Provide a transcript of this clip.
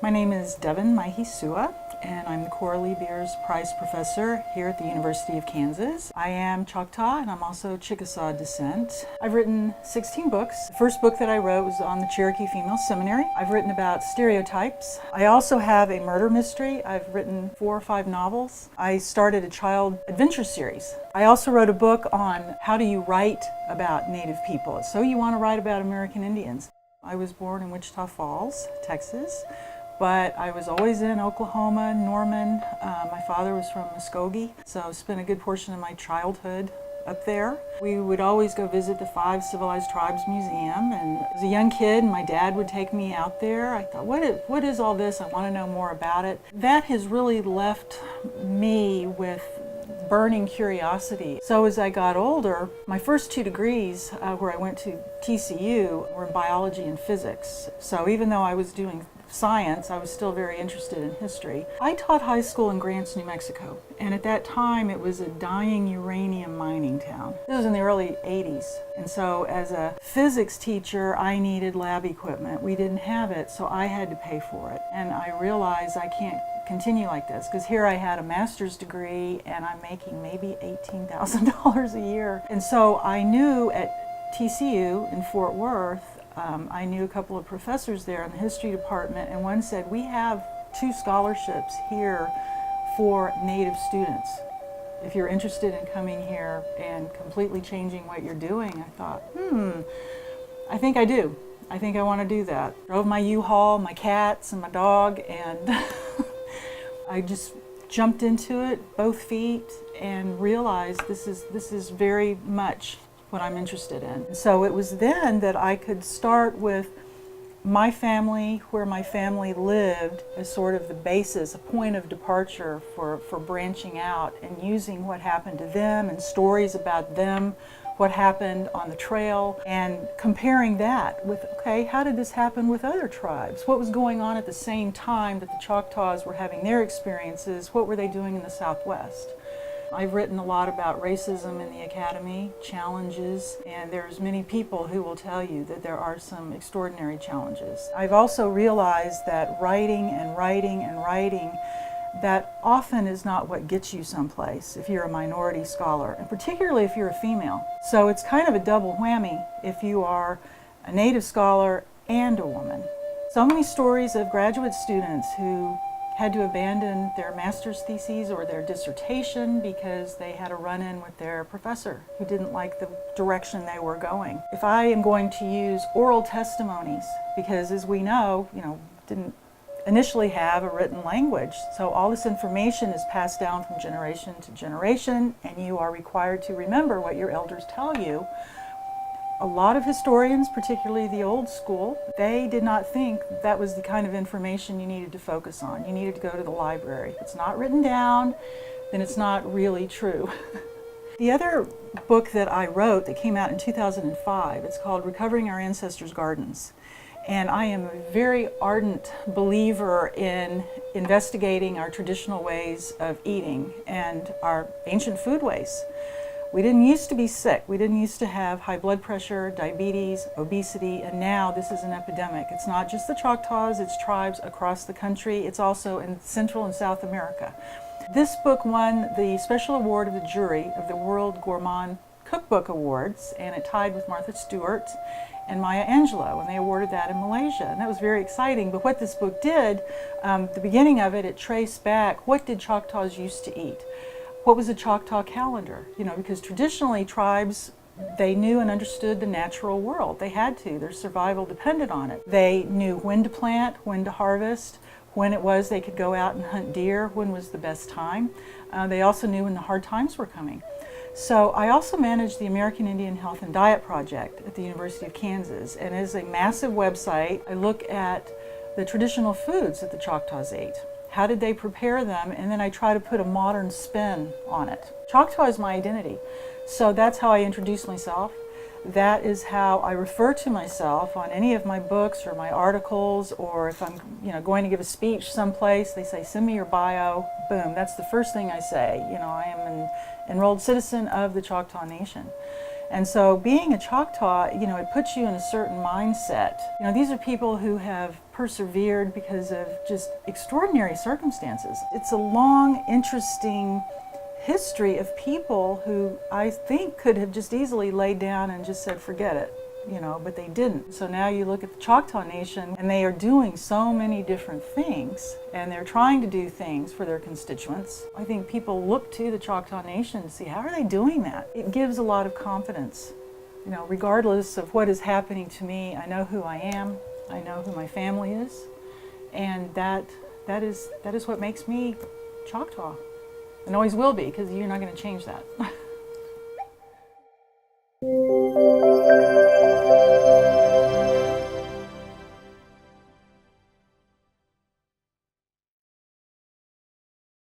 My name is Devon Mihesuah, and I'm the Coralie Beers Prize Professor here at the University of Kansas. I am Choctaw, and I'm also Chickasaw descent. I've written 16 books. The first book that I wrote was on the Cherokee Female Seminary. I've written about stereotypes. I also have a murder mystery. I've written 4 or 5 novels. I started a child adventure series. I also wrote a book on how do you write about Native people. So you want to write about American Indians. I was born in Wichita Falls, Texas. But I was always in Oklahoma, Norman. My father was from Muskogee, so I spent a good portion of my childhood up there. We would always go visit the 5 Civilized Tribes Museum, and as a young kid, my dad would take me out there. I thought, what is all this? I want to know more about it. That has really left me with burning curiosity. So as I got older, my first 2 degrees where I went to TCU were in biology and physics. So even though I was doing science, I was still very interested in history. I taught high school in Grants, New Mexico, and at that time it was a dying uranium mining town. This was in the early 80s, and so as a physics teacher I needed lab equipment. We didn't have it, so I had to pay for it, and I realized I can't continue like this, because here I had a master's degree and I'm making maybe $18,000 a year. And so I knew at TCU in Fort Worth, I knew a couple of professors there in the history department, and one said, we have 2 scholarships here for Native students. If you're interested in coming here and completely changing what you're doing. I thought, I think I do. I think I want to do that. Drove my U-Haul, my cats and my dog, and I just jumped into it, both feet, and realized this is very much what I'm interested in. So it was then that I could start with my family, where my family lived, as sort of the basis, a point of departure for branching out and using what happened to them and stories about them, what happened on the trail, and comparing that with, okay, how did this happen with other tribes? What was going on at the same time that the Choctaws were having their experiences? What were they doing in the Southwest? I've written a lot about racism in the academy, challenges, and there's many people who will tell you that there are some extraordinary challenges. I've also realized that writing and writing and writing, that often is not what gets you someplace if you're a minority scholar, and particularly if you're a female. So it's kind of a double whammy if you are a Native scholar and a woman. So many stories of graduate students who had to abandon their master's theses or their dissertation because they had a run-in with their professor who didn't like the direction they were going. If I am going to use oral testimonies, because as we know, didn't initially have a written language, so all this information is passed down from generation to generation, and you are required to remember what your elders tell you. A lot of historians, particularly the old school, they did not think that was the kind of information you needed to focus on. You needed to go to the library. If it's not written down, then it's not really true. The other book that I wrote that came out in 2005, it's called Recovering Our Ancestors' Gardens. And I am a very ardent believer in investigating our traditional ways of eating and our ancient foodways. We didn't used to be sick. We didn't used to have high blood pressure, diabetes, obesity, and now this is an epidemic. It's not just the Choctaws, it's tribes across the country. It's also in Central and South America. This book won the special award of the jury of the World Gourmand Cookbook Awards, and it tied with Martha Stewart and Maya Angelou, and they awarded that in Malaysia. And that was very exciting. But what this book did, the beginning of it, it traced back, what did Choctaws used to eat? What was a Choctaw Calendar? Because traditionally tribes, they knew and understood the natural world. They had to. Their survival depended on it. They knew when to plant, when to harvest, when it was they could go out and hunt deer, when was the best time. They also knew when the hard times were coming. So I also manage the American Indian Health and Diet Project at the University of Kansas, and it is a massive website. I look at the traditional foods that the Choctaws ate. How did they prepare them? And then I try to put a modern spin on it. Choctaw is my identity. So that's how I introduce myself. That is how I refer to myself on any of my books or my articles, or if I'm going to give a speech someplace, they say, send me your bio. Boom, that's the first thing I say. I am an enrolled citizen of the Choctaw Nation. And so being a Choctaw, it puts you in a certain mindset. These are people who have persevered because of just extraordinary circumstances. It's a long, interesting history of people who I think could have just easily laid down and just said, forget it, but they didn't. So now you look at the Choctaw Nation and they are doing so many different things and they're trying to do things for their constituents. I think people look to the Choctaw Nation to see how are they doing that. It gives a lot of confidence. Regardless of what is happening to me, I know who I am, I know who my family is, and that is what makes me Choctaw. And always will be, because you're not going to change that.